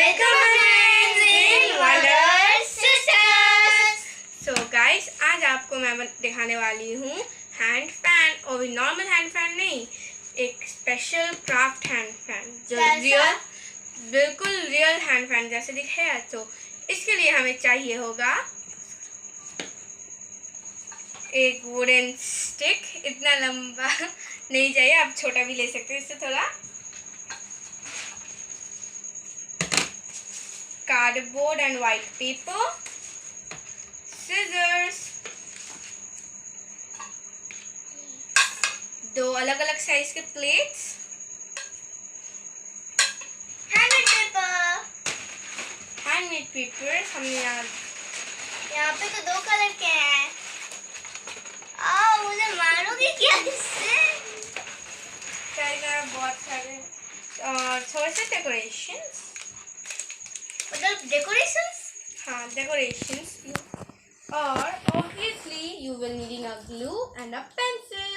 Welcome friends in Wonder Sisters. So guys, आज आपको मैं दिखाने वाली हूँ हैंड फैन, और भी नॉर्मल हैंड फैन नहीं, एक स्पेशल क्राफ्ट हैंड फैन जो बिल्कुल रियल हैंड फैन जैसे दिखेगा। तो इसके लिए हमें चाहिए होगा एक वुडन स्टिक, इतना लंबा नहीं चाहिए, आप छोटा भी ले सकते हैं इससे थोड़ा। Cardboard and white paper, scissors, दो अलग अलग साइज के प्लेट्स, हैंडमेड पेपर। हमने यहाँ पे तो 2 कलर के हैं। मुझे मारोगे क्या इससे? बहुत सारे और थोड़े से डेकोरेशंस, मतलब डेकोरेशंस, हाँ डेकोरेशंस। और obviously you will needing a glue and a pencil.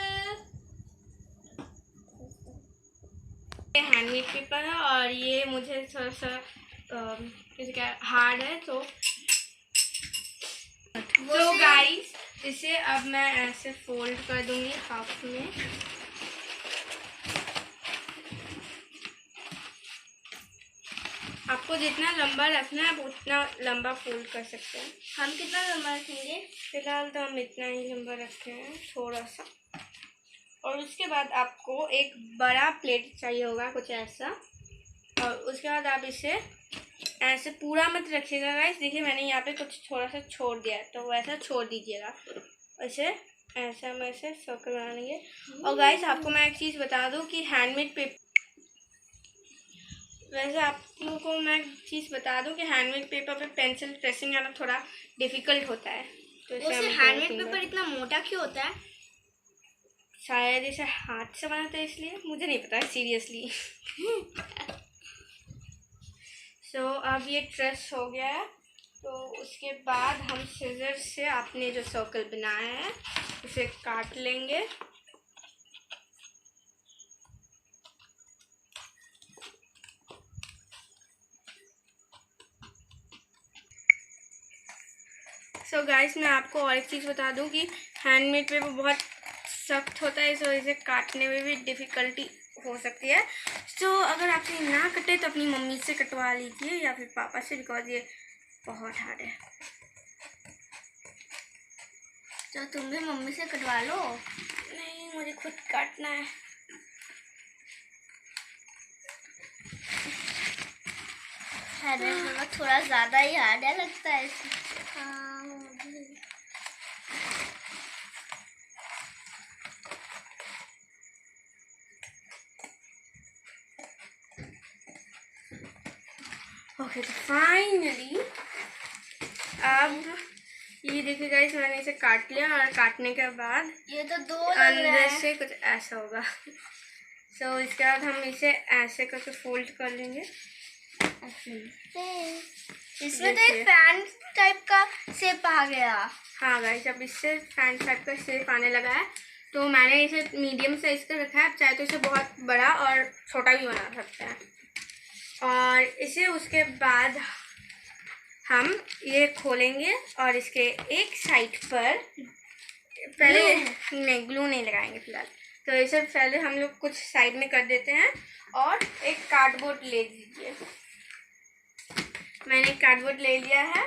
ये हैंडमेड पेपर है और ये मुझे थोड़ा सा क्या हार्ड है, तो गाइस इसे अब मैं ऐसे फोल्ड कर दूंगी हाफ में। आपको जितना लंबा रखना है आप उतना लंबा फोल्ड कर सकते हैं। हम कितना लंबा रखेंगे? फिलहाल तो हम इतना ही लंबा रखे हैं, थोड़ा सा। और उसके बाद आपको एक बड़ा प्लेट चाहिए होगा कुछ ऐसा, और उसके बाद आप इसे ऐसे पूरा मत रखिएगा गाइस। देखिए मैंने यहाँ पे कुछ थोड़ा सा छोड़ दिया है, तो वैसा छोड़ दीजिएगा। ऐसे ऐसा हम ऐसे सर्कल बना लेंगे। और गाइस आपको मैं एक चीज़ बता दूँ कि हैंडमेड पेपर, वैसे आपको मैं एक चीज़ बता दूं कि हैंडमेड पेपर पे पेंसिल प्रेसिंग करना थोड़ा डिफिकल्ट होता है। तो इसे हैंडमेड पेपर इतना मोटा क्यों होता है? शायद इसे हाथ से बनाते हैं इसलिए, मुझे नहीं पता सीरियसली। सो अब ये ट्रेस हो गया है, तो उसके बाद हम सीजर से आपने जो सर्कल बनाया है उसे काट लेंगे। सो गाइस मैं आपको और एक चीज़ बता दूं कि हैंडमेड पेपर बहुत सख्त होता है, इस वजह से काटने में भी डिफ़िकल्टी हो सकती है। सो अगर आपसे ना कटे तो अपनी मम्मी से कटवा लीजिए या फिर पापा से, बिकॉज ये बहुत हार्ड है। तो तुम भी मम्मी से कटवा लो। नहीं, मुझे खुद काटना है। थोड़ा ज़्यादा ही हार्ड है लगता है। हाँ ओके, तो फाइनली अब ये देखिए गाइस मैंने इसे काट लिया, और काटने के बाद ये तो दो अंदर से कुछ ऐसा होगा। सो इसके बाद हम इसे ऐसे करके फोल्ड कर लेंगे। इसमें तो एक फैन टाइप का शेप आ गया। हाँ गाइस, अब इससे फैन टाइप का शेप आने लगा है। तो मैंने इसे मीडियम साइज का रखा है, आप चाहे तो इसे बहुत बड़ा और छोटा भी बना सकते हैं। और इसे उसके बाद हम ये खोलेंगे और इसके एक साइड पर पहले नहीं, ग्लू नहीं लगाएंगे फिलहाल। तो इसे पहले हम लोग कुछ साइड में कर देते हैं, और एक कार्डबोर्ड ले लीजिए। मैंने एक कार्डबोर्ड ले लिया है,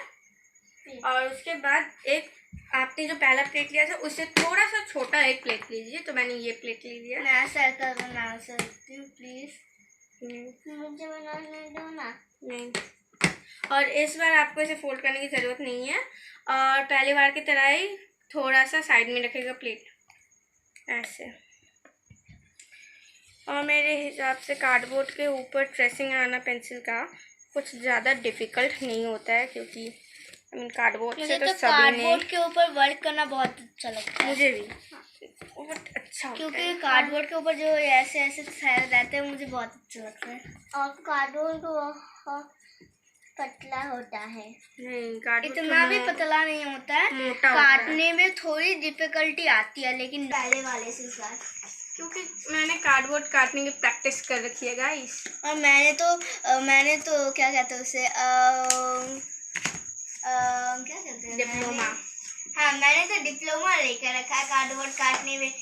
और उसके बाद एक आपने जो पहला प्लेट लिया था उससे थोड़ा सा छोटा एक प्लेट लीजिए। तो मैंने ये प्लेट ले लिया। मैं सर्कल बना सकती हूँ प्लीज? मुझे बनाने दो ना। नहीं, और इस बार आपको इसे फोल्ड करने की ज़रूरत नहीं है, और पहली बार की तरह ही थोड़ा सा साइड में रखेगा प्लेट ऐसे। और मेरे हिसाब से कार्डबोर्ड के ऊपर ट्रेसिंग आना पेंसिल का कुछ ज़्यादा डिफ़िकल्ट नहीं होता है, क्योंकि कार्डबोर्ड से तो कार्डबोर्ड के ऊपर वर्क करना बहुत अच्छा लगता है। मुझे भी बहुत अच्छा, क्योंकि कार्डबोर्ड के ऊपर जो ऐसे ऐसे रहते हैं मुझे बहुत अच्छा लगता है। और कार्डबोर्ड तो पतला होता है। नहीं, कार्डबोर्ड इतना भी पतला नहीं होता है, काटने में थोड़ी डिफिकल्टी आती है, लेकिन पहले वाले से क्योंकि मैंने कार्डबोर्ड काटने की प्रैक्टिस कर रखी है गाइस। और मैंने तो क्या कहते हैं उसे क्या कहते हैं, डिप्लोमा। हाँ, मैंने तो डिप्लोमा लेकर रखा है कार्डबोर्ड काटने में।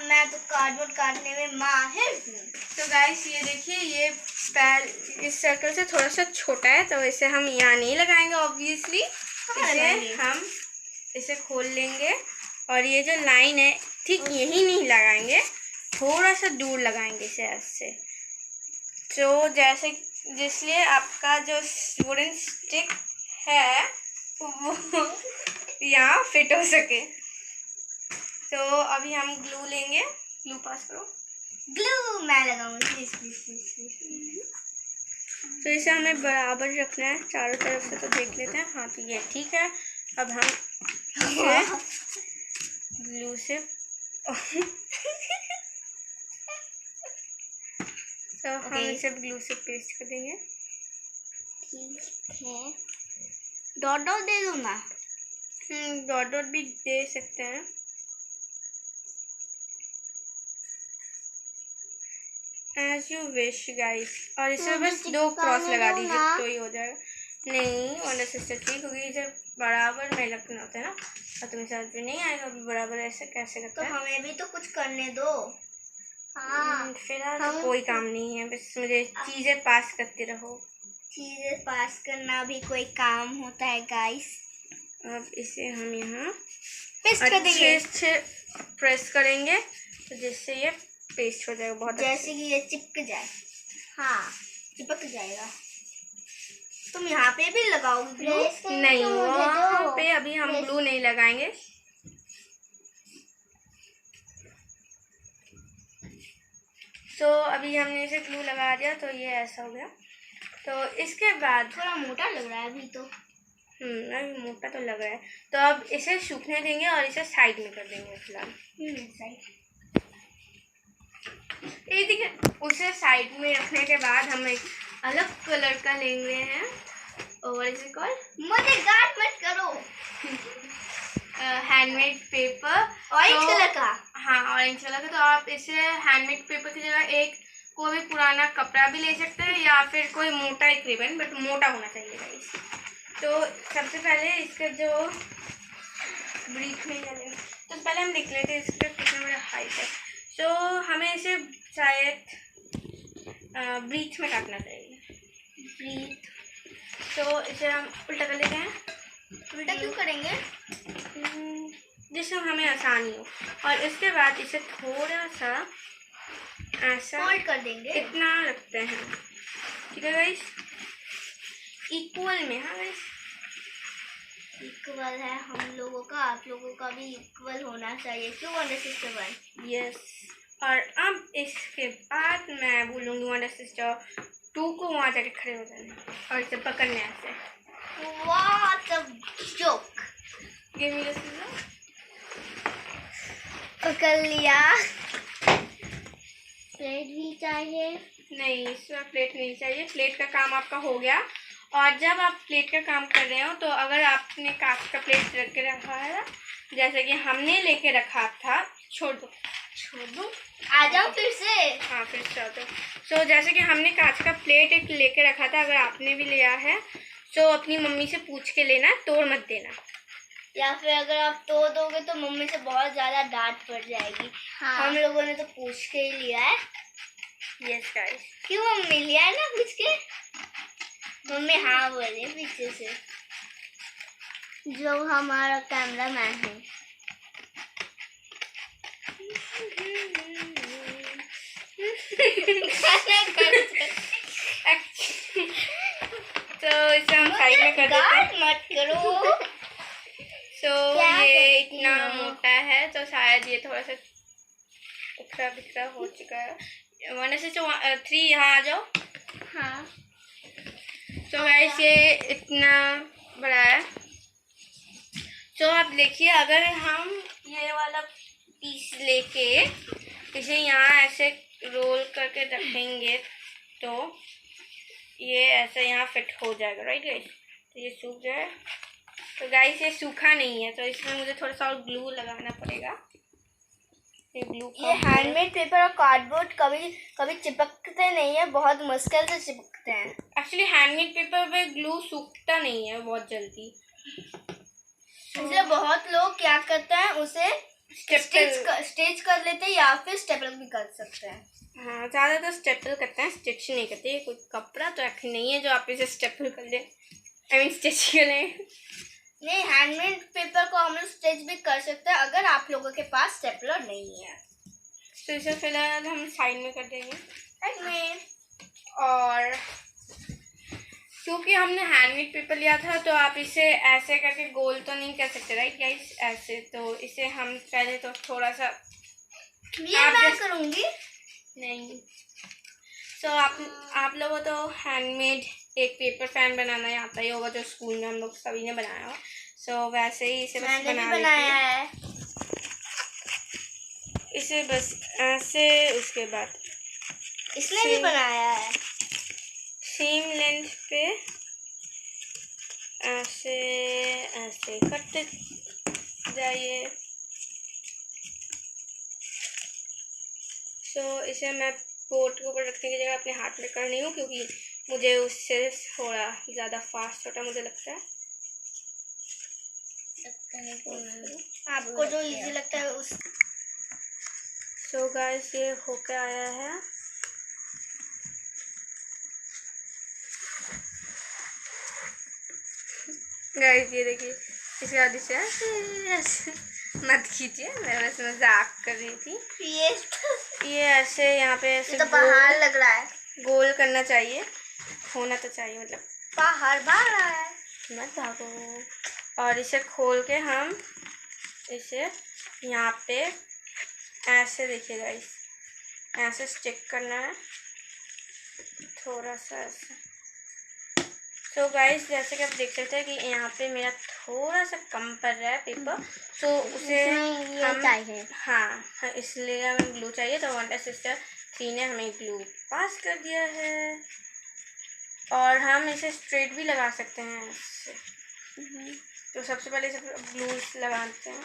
मैं तो कार्डबोर्ड काटने में माहिर हूँ। तो गाइस ये देखिए, ये पैर इस सर्कल से थोड़ा सा छोटा है, तो इसे हम यहाँ नहीं लगाएंगे ऑब्वियसली। हम इसे खोल लेंगे और ये जो लाइन है ठीक यही नहीं लगाएंगे, थोड़ा सा दूर लगाएंगे इसे ऐसे। तो जैसे जिसलिए आपका जो वुडन स्टिक है वो यहाँ फिट हो सके। तो अभी हम ग्लू लेंगे। ग्लू पास करो। ग्लू मैं लगाऊंगी, प्लीज प्लीज प्लीज। तो इसे हमें बराबर रखना है चारों तरफ से। तो देख लेते हैं। हाँ, तो ये ठीक है। अब हम इसे ग्लू से तो हम इसे ग्लू से पेस्ट कर देंगे। ठीक है। डॉट डॉट दे दूँ ना? डॉट डॉट भी दे सकते हैं। As you wish guys. और इसे बस 2 क्रॉस लगा दीजिए तो ही हो जाएगा। नहीं वंडर सिस्टर ठीक होगी। इसे बराबर में लगना होता है ना, और तुम्हें समझ में नहीं आएगा अभी बराबर ऐसे कैसे करते हैं। तो हमें भी तो कुछ करने दो। हाँ, फिलहाल तो कोई काम नहीं है, बस मुझे चीज़ें पास करते रहो। चीज़ें पास करना भी कोई काम होता है गाइस। अब इसे हम यहाँ अच्छे से प्रेस करेंगे तो जिससे ये पेस्ट हो जाएगा बहुत जैसे कि ये चिपक जाए। हाँ, चिपक जाएगा। तुम यहाँ पे भी लगाओगी ग्लू? नहीं, वहाँ पे अभी हम ग्लू नहीं लगाएंगे। तो अभी हमने इसे ग्लू लगा दिया तो ये ऐसा हो गया। तो इसके बाद थोड़ा मोटा लग रहा है अभी तो। अभी मोटा तो लग रहा है। तो अब इसे सूखने देंगे और इसे साइड में कर देंगे फिलहाल। ये देखिए, उसे साइड में रखने के बाद हम एक अलग कलर का लेंगे हैं। और इसे कॉल मुझे गार्ड मत करो। हैंडमेड पेपर ऑरेंज कलर का। हाँ, ऑरेंज कलर का। तो आप इसे हैंडमेड पेपर की जगह एक कोई भी पुराना कपड़ा भी ले सकते हैं या फिर कोई मोटा एक रिबन, बट मोटा होना चाहिए गाइस। तो सबसे पहले इसका जो ब्रीथ में चलेंगे तो पहले हम देख लेते हैं इसका कितना बड़ा हाइट है। तो हमें इसे शायद ब्रीथ में काटना चाहिए। ब्रीथ। तो इसे हम उल्टा कर लेते हैं। उल्टा क्यों करेंगे? जिससे हमें आसानी हो। और इसके बाद इसे थोड़ा सा ऐसा फोल्ड कर देंगे। इतना रखते हैं, ठीक है गाइस? इक्वल में। हाँ गाइस, इक्वल है हम लोगों का, आप लोगों का भी इक्वल होना चाहिए। क्यों वंडर सिस्टर 1? यस। और अब इसके बाद मैं बोलूँगी वंडर सिस्टर 2 को वहाँ जाके खड़े हो जाना और इसे पकड़ने ऐसे। What a joke. Give me this. पकड़ लिया। प्लेट भी चाहिए? नहीं, इसमें प्लेट नहीं चाहिए। प्लेट का काम आपका हो गया। और जब आप प्लेट का काम कर रहे हो तो अगर आपने कांच का प्लेट रख के रखा है जैसे कि हमने लेके रखा था, छोड़ दो आ जाओ फिर से। हाँ, फिर से आ जाओ। तो जैसे कि हमने कांच का प्लेट एक लेके रखा था, अगर आपने भी लिया है तो अपनी मम्मी से पूछ के लेना, तोड़ मत देना। या फिर अगर आप तोड़ दोगे तो मम्मी से बहुत ज़्यादा डांट पड़ जाएगी। हाँ। हम लोगों ने तो पूछ के ही लिया है। Yes guys. क्यों मम्मी लिया है ना पूछ के? मम्मी हाँ बोले पीछे से, जो हमारा कैमरा मैन है। तो इसे हम साइड में कर देते हैं। मत करो। तो ये इतना मोटा है तो शायद ये थोड़ा सा उखड़ा बिखरा हो चुका है। 1 से 3 यहाँ आ जाओ। हाँ। तो गाइस ये इतना बड़ा है। तो आप देखिए, अगर हम ये वाला पीस लेके इसे यहाँ ऐसे रोल करके रखेंगे तो ये ऐसे यहाँ फिट हो जाएगा, राइट गाइस? तो ये सूख जाए। तो गाइस ये सूखा नहीं है तो इसमें मुझे थोड़ा सा और ग्लू लगाना पड़ेगा। ये हैंडमेड पेपर और कार्डबोर्ड कभी कभी चिपकते नहीं है, बहुत मुश्किल से चिपकते हैं। एक्चुअली हैंडमेड पेपर पे ग्लू सूखता नहीं है बहुत जल्दी, इसलिए बहुत लोग क्या करते हैं उसे स्टिच कर लेते हैं या फिर स्टेपल भी कर सकते हैं। हाँ, ज़्यादातर स्टेपल करते हैं, स्टिच नहीं करते। कोई कपड़ा तो एक्चुअली नहीं है जो आप इसे स्टेपल कर लें, आई मीन स्टिच करें। नहीं, हैंडमेड पेपर को हम लोग स्टिच भी कर सकते हैं अगर आप लोगों के पास स्टेपलर नहीं है। तो इसे फिलहाल हम साइड में कर देंगे, साइड में। और क्योंकि हमने हैंडमेड पेपर लिया था तो आप इसे ऐसे करके गोल तो नहीं कर सकते, राइट गाइस, ऐसे। तो इसे हम पहले तो थोड़ा सा ये मैं करूँगी नहीं। तो आप लोगों तो हैंडमेड एक पेपर फैन बनाना आता ही होगा, जो स्कूल में हम लोग सभी ने बनाया हो। सो वैसे ही इसे बस बनाया है, इसे बस ऐसे। उसके बाद इसने भी बनाया है सेम लेंथ पे, ऐसे ऐसे करते जाइए। सो इसे मैं बोर्ड के ऊपर रखने की जगह अपने हाथ में कर रही हूँ, क्योंकि मुझे उससे थोड़ा ज़्यादा फास्ट होता मुझे लगता है। आपको जो इजी लगता है उस। सो गाइस, ये होके आया है। गाइस ये देखिए, इसके बाद इसे ऐसे मत खींचिए, मैं बस मजाक कर रही थी। ये ऐसे यहाँ पे ऐसे तो पहाड़ लग रहा है, गोल करना चाहिए, होना तो चाहिए, मतलब पहाड़ भाग रहा है, मत भागो। और इसे खोल के हम इसे यहाँ पे ऐसे, देखिए गाइस, ऐसे स्टिक करना है थोड़ा सा ऐसे। तो गाइस जैसे कि आप देख सकते हैं कि यहाँ पे मेरा थोड़ा सा कम पड़ रहा है पेपर, तो उसे हम हाँ इसलिए हमें ग्लू चाहिए। तो वंडर सिस्टर 3 ने हमें ग्लू पास कर दिया है, और हम इसे स्ट्रेट भी लगा सकते हैं इससे। तो सबसे पहले इसे ग्लू लगाते हैं।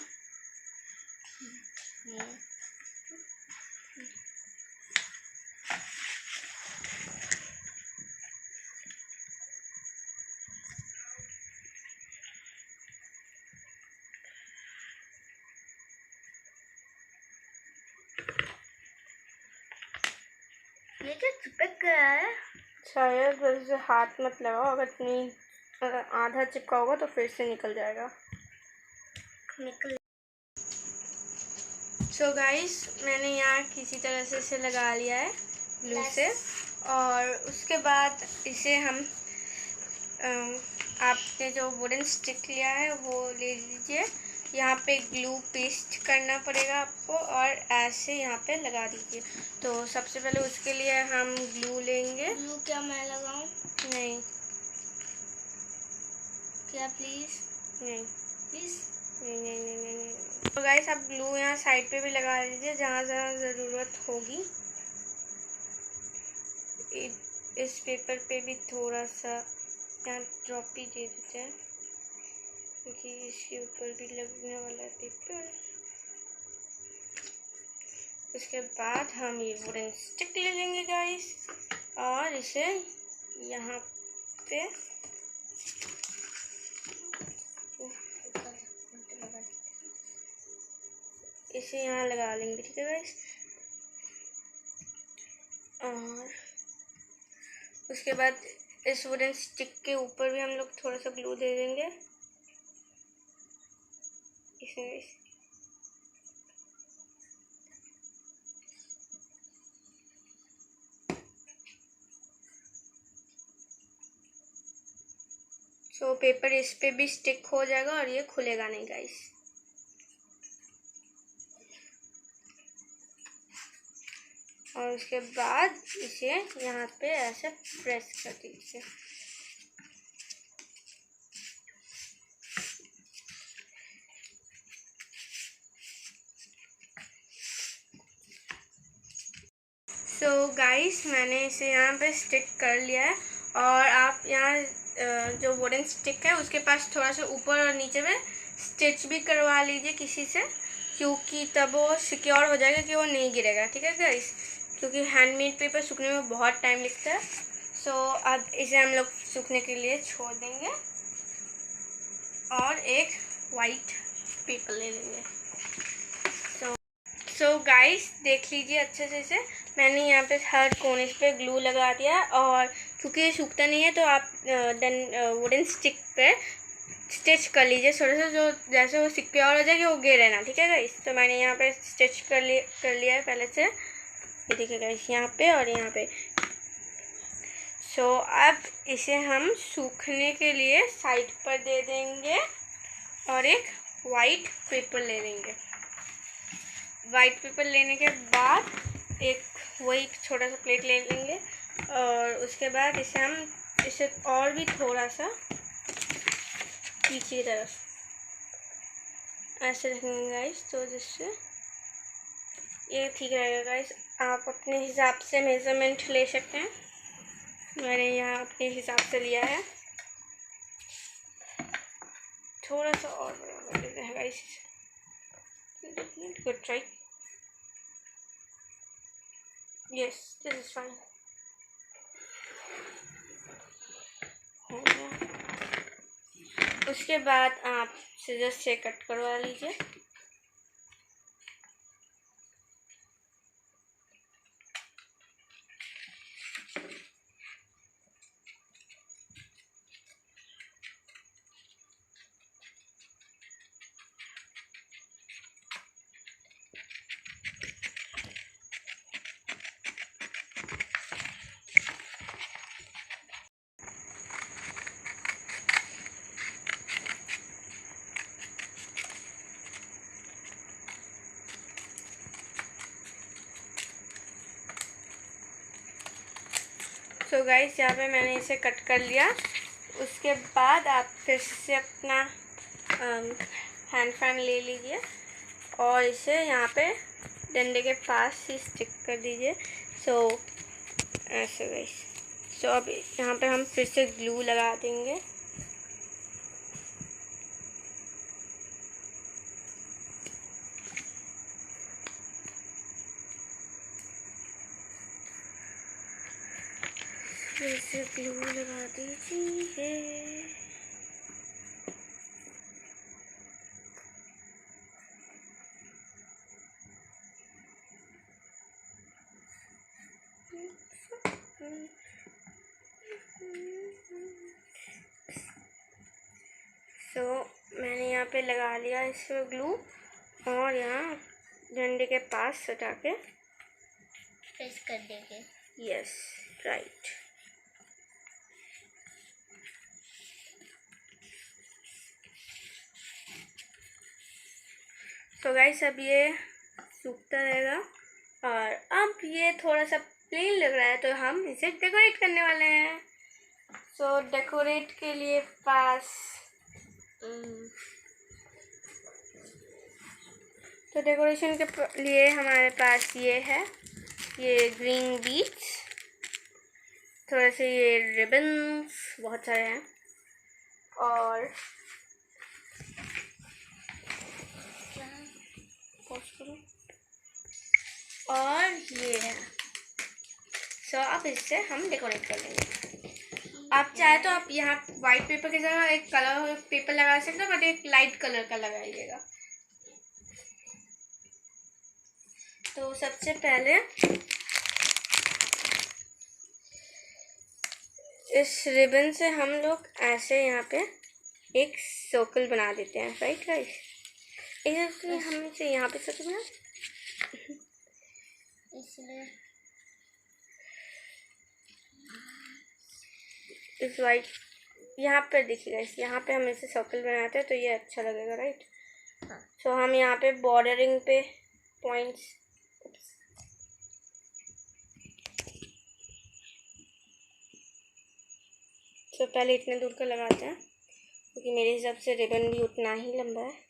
ये क्या चिपक गया है शायद, वैसे हाथ मत लगाओ, अगर आधा चिपका होगा तो फिर से निकल जाएगा। सो गाइस, मैंने यहाँ किसी तरह से इसे लगा लिया है ग्लू से, और उसके बाद इसे हम आपने जो वुडन स्टिक लिया है वो ले लीजिए। यहाँ पे ग्लू पेस्ट करना पड़ेगा आपको, और ऐसे यहाँ पे लगा दीजिए। तो सबसे पहले उसके लिए हम ग्लू लेंगे। ग्लू क्या मैं लगाऊं? नहीं, क्या प्लीज़? नहीं प्लीज़, नहीं। तो गाइस, आप ग्लू यहाँ साइड पे भी लगा लीजिए जहाँ जहाँ ज़रूरत होगी। इस पेपर पे भी थोड़ा सा यहाँ ड्रॉप ही दे देते हैं, क्योंकि इसके ऊपर भी लगने वाला है पेपर। उसके बाद हम ये वुडन स्टिक ले लेंगे गाइस, और इसे यहाँ पे इसे यहाँ लगा लेंगे, ठीक है गाइस। और उसके बाद इस वुडन स्टिक के ऊपर भी हम लोग थोड़ा सा ग्लू दे देंगे इसमें। सो पेपर इस पे भी स्टिक हो जाएगा और ये खुलेगा नहीं गाइस। और उसके बाद इसे यहाँ पे ऐसे प्रेस कर दीजिए। सो गाइस, मैंने इसे यहाँ पे स्टिक कर लिया है, और आप यहाँ जो वुडन स्टिक है उसके पास थोड़ा सा ऊपर और नीचे में स्टिच भी करवा लीजिए किसी से। क्योंकि तब वो सिक्योर हो जाएगा कि वो नहीं गिरेगा, ठीक है गाइस, क्योंकि हैंडमेड पेपर सूखने में बहुत टाइम लगता है। सो अब इसे हम लोग सूखने के लिए छोड़ देंगे और एक वाइट पेपर ले लेंगे। सो गाइस देख लीजिए अच्छे से इसे मैंने यहाँ पे हर कोने पे ग्लू लगा दिया, और क्योंकि ये सूखता नहीं है तो आप वुडन स्टिक पे स्टिच कर लीजिए थोड़ा सा, जो जैसे वो सिक्योर हो जाएगी वो गिरे ना, ठीक है गाइस। तो मैंने यहाँ पे स्टिच कर लिया है पहले से, ये देखिए गाइस यहाँ पे और यहाँ पे। सो अब इसे हम सूखने के लिए साइड पर दे देंगे और एक वाइट पेपर ले लेंगे। वाइट पेपर लेने के बाद एक वही छोटा सा प्लेट ले लेंगे, और उसके बाद इसे और भी थोड़ा सा पीछे की तरफ ऐसे रखेंगे गाइस, तो जिससे ये ठीक रहेगा गाइस। आप अपने हिसाब से मेज़रमेंट ले सकते हैं, मैंने यहाँ अपने हिसाब से लिया है। थोड़ा सा और बड़ा कर देते हैं guys, good try, yes this is fine, हो गया। उसके बाद आप सीजर से कट करवा लीजिए। सो गाइस यहाँ पे मैंने इसे कट कर लिया। उसके बाद आप फिर से अपना हैंड फैन ले लीजिए और इसे यहाँ पे डंडे के पास ही स्टिक कर दीजिए। सो ऐसे गाइस। सो अब यहाँ पे हम फिर से ग्लू लगा देंगे। फिर से ग्लू लगा दीजिए। सो मैंने यहाँ पे लगा लिया इसमें ग्लू, और यहाँ डंडे के पास सटा के प्रेस कर देंगे। Yes right. तो गाइस अब ये सूखता रहेगा, और अब ये थोड़ा सा प्लेन लग रहा है तो हम इसे डेकोरेट करने वाले हैं। सो डेकोरेट के लिए तो डेकोरेशन के लिए हमारे पास ये है, ये ग्रीन बीट्स, थोड़े से ये रिबन्स, बहुत सारे हैं, और ये है। सो अब इससे हम डेकोरेट कर लेंगे। आप चाहे तो आप यहाँ वाइट पेपर की जगह एक कलर पेपर लगा सकते हो, बट एक लाइट कलर का लगाइएगा। तो सबसे पहले इस रिबन से हम लोग ऐसे यहाँ पे एक सर्कल बना देते हैं, राइट गाइस। इसलिए हम इसे यहाँ पे सर्कल बना, इसलिए इस वाइट यहाँ पर देखिएगा, इस यहाँ पे हम इसे सर्कल बनाते हैं तो ये अच्छा लगेगा, राइट। सो हम यहाँ पे बॉर्डरिंग पे पॉइंट्स, तो पहले इतने दूर का लगाते हैं क्योंकि मेरे हिसाब से रिबन भी उतना ही लंबा है।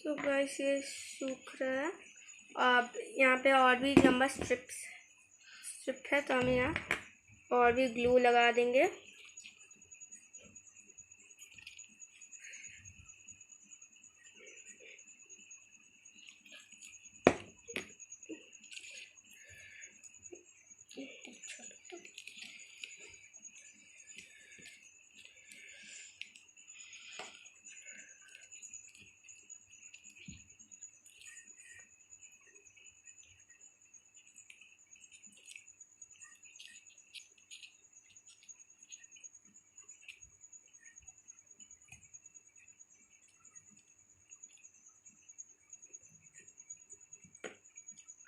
तो गाइस ये सूख रहा है। अब यहाँ पे और भी लंबा स्ट्रिप है, तो हम यहाँ और भी ग्लू लगा देंगे।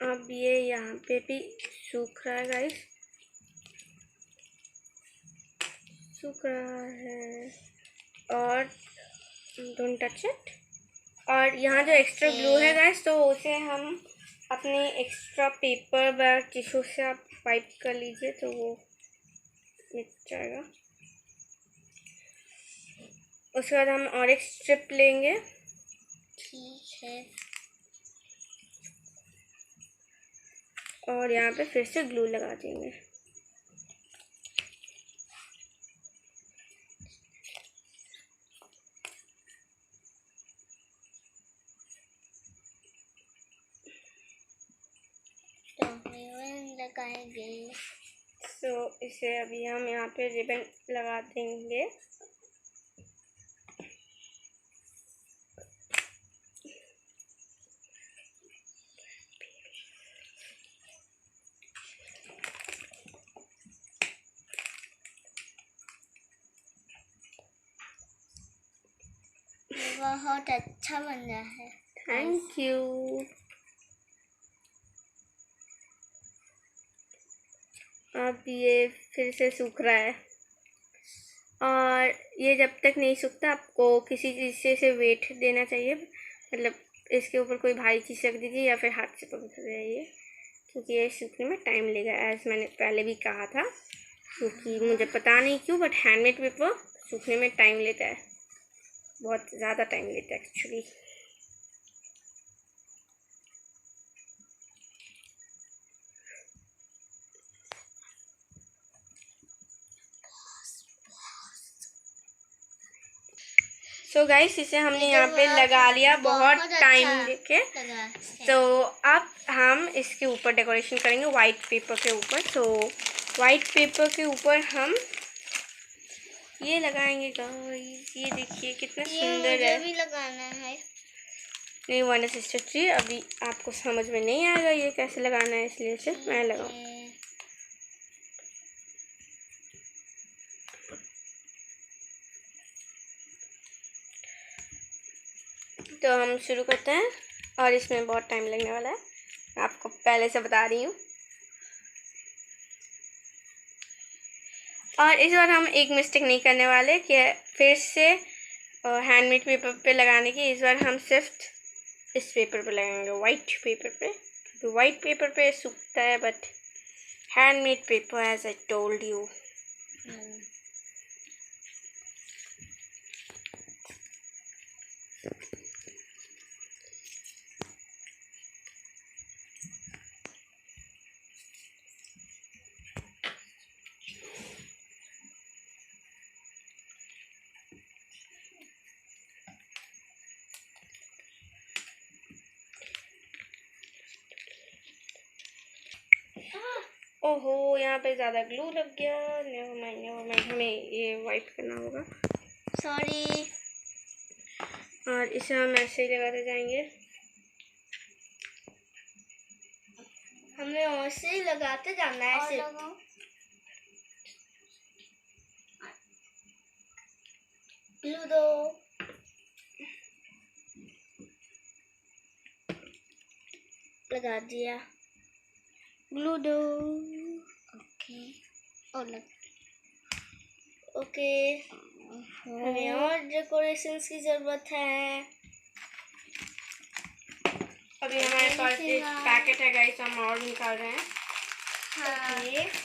अब ये यहाँ पे भी सूख रहा है गाइस, सूख रहा है। और डोंट टच इट। और यहाँ जो एक्स्ट्रा ग्लू है गाइस, तो उसे हम अपने एक्स्ट्रा पेपर व टिश्यू से आप वाइप कर लीजिए, तो वो मिट जाएगा। उसके बाद हम और एक स्ट्रिप लेंगे। ठीक है। और यहाँ पे फिर से ग्लू लगा देंगे। तो रिबन लगाएंगे। तो इसे अभी हम यहाँ पे रिबन लगा देंगे। बहुत अच्छा बन रहा है। Thank you. अब ये फिर से सूख रहा है, और ये जब तक नहीं सूखता आपको किसी चीज़ से इसे वेट देना चाहिए। मतलब इसके ऊपर कोई भारी चीज़ रख दीजिए या फिर हाथ से पकड़ जाइए, क्योंकि ये सूखने में टाइम लेगा, एज मैंने पहले भी कहा था। क्योंकि मुझे पता नहीं क्यों, बट हैंडमेड पेपर सूखने में टाइम लेता है, बहुत ज़्यादा टाइम लेता है एक्चुअली। सो गाइस इसे हमने यहाँ पे लगा लिया बहुत टाइम लेके। तो अब हम इसके ऊपर डेकोरेशन करेंगे वाइट पेपर के ऊपर। तो वाइट पेपर के ऊपर हम ये लगाएंगे गाइस। ये देखिए कितना सुंदर है। भी लगाना है। नहीं वन सिस्टर ट्री अभी आपको समझ में नहीं आएगा ये कैसे लगाना है, इसलिए सिर्फ मैं लगाऊँ। तो हम शुरू करते हैं, और इसमें बहुत टाइम लगने वाला है, मैं आपको पहले से बता रही हूँ। और इस बार हम एक मिस्टेक नहीं करने वाले कि फिर से हैंडमेड पेपर पे लगाने की। इस बार हम सिर्फ इस पेपर पे लगाएंगे, वाइट पेपर पे। तो वाइट पेपर पे सूखता है, but handmade paper as I told you. ओहो यहाँ पे ज़्यादा ग्लू लग गया। नेवर माइंड, हमें ये वाइप करना होगा। सॉरी। और इसे हम ऐसे ही लगाते जाएंगे, हमें ऐसे ही लगाते जाना है। ऐसे ग्लू दो। लगा दिया ग्लू दो। ओके और लग ओके। हमें और डेकोरेशंस की ज़रूरत है। अभी हमारे पास एक पैकेट है गाइस, हम और निकाल रहे हैं। हाँ,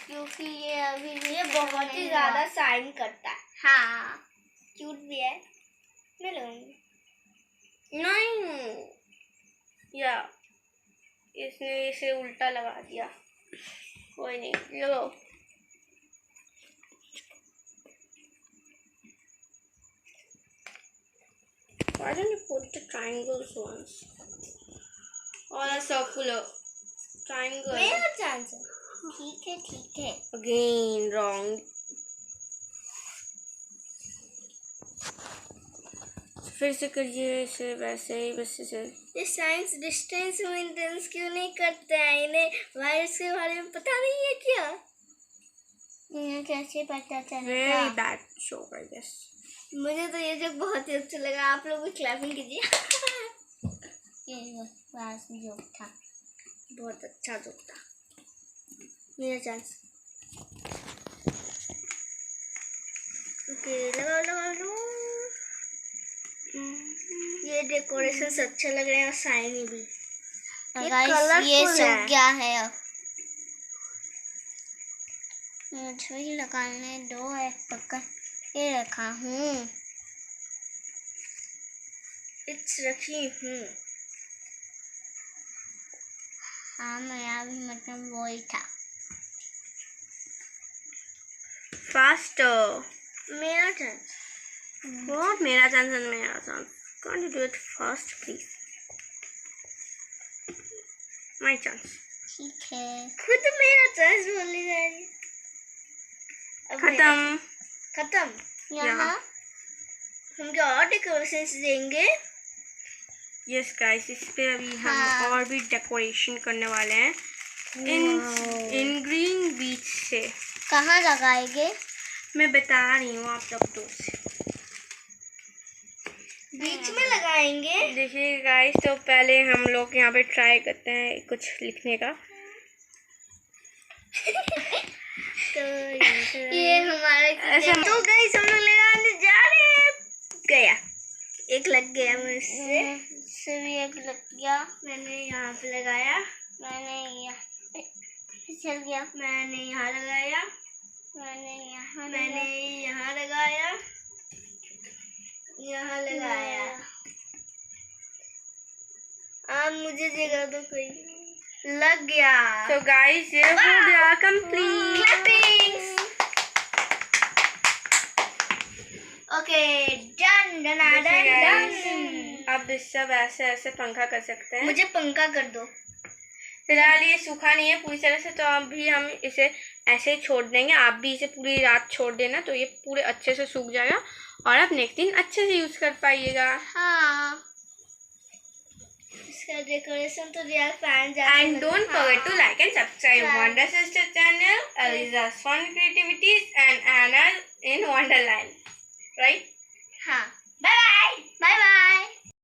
क्योंकि ये अभी ये बहुत ही ज़्यादा शाइन करता है। हाँ क्यूट भी है, मैं लूँगी। नहीं, या इसने इसे उल्टा लगा दिया, कोई नहीं, लो। Why don't you put the triangles once? Or a circular triangle? मेरा चांस है। ठीक है। Again wrong. फिर से करिए इसे वैसे ही, बस इसे। ये साइंस डिस्टेंस मेंटेनेंस क्यों नहीं करते हैं? इन्हें वायरस के बारे में पता नहीं है क्या? इन्हें कैसे पता चलेगा? Very bad show, I guess. मुझे तो ये जोक बहुत ही अच्छा लगा। आप लोग भी क्लैपिंग कीजिए। ये बस जोक था, बहुत अच्छा जोक था। मेरा चांस। ओके, लगाओ। ये डेकोरेशन अच्छा लग रहा है और शाइनी भी। ये सब क्या है? अब मुझे ही लगाने दो। एक पकड़ ये रखा हूँ, रखी हूँ। हाँ, मेरा भी मतलब वही था। Faster. मेरा चांस। What? मेरा चांस and मेरा chance. Can't you do it fast, please? My chance. ठीक है। खुद मेरा चांस बोलने जा रही है। खत्म। यहाँ हम क्या और डेकोरेशन देंगे? Yes guys, इस पे अभी हम और भी डेकोरेशन करने वाले हैं इन ग्रीन बीच से। कहाँ लगाएंगे? मैं बता रही हूँ आप लोग तो बीच में लगाएंगे। देखिए गाइस, तो पहले हम लोग यहाँ पे ट्राई करते हैं कुछ लिखने का। तो ये हमारे ऐसे तो गाइस हम लोग लगाने जा रहे हैं। गया, एक लग गया मुझसे भी एक लग गया। मैंने यहाँ पे लगाया, मैंने यहाँ चल गया, मैंने यहाँ लगाया, मैंने यहाँ लगाया, यहाँ लगाया। अब मुझे जगह तो कोई लग गया। So guys, ये हो गया कंप्लीट। क्लैपिंग। Okay, done. अब इससे ऐसे पंखा कर सकते हैं। मुझे पंखा कर दो। फिलहाल ये सूखा नहीं है पूरी तरह से, तो अभी हम इसे ऐसे ही छोड़ देंगे। आप भी इसे पूरी रात छोड़ देना, तो ये पूरे अच्छे से सूख जाएगा और आप नेक्स्ट दिन अच्छे से यूज कर पाइएगा। हाँ, इसका डेकोरेशन तो real fan. And don't forget to like and subscribe Wonder Sister channel, Aliza's Fun Creativities and Anna in Wonderland. Right? हाँ, बाय बाय।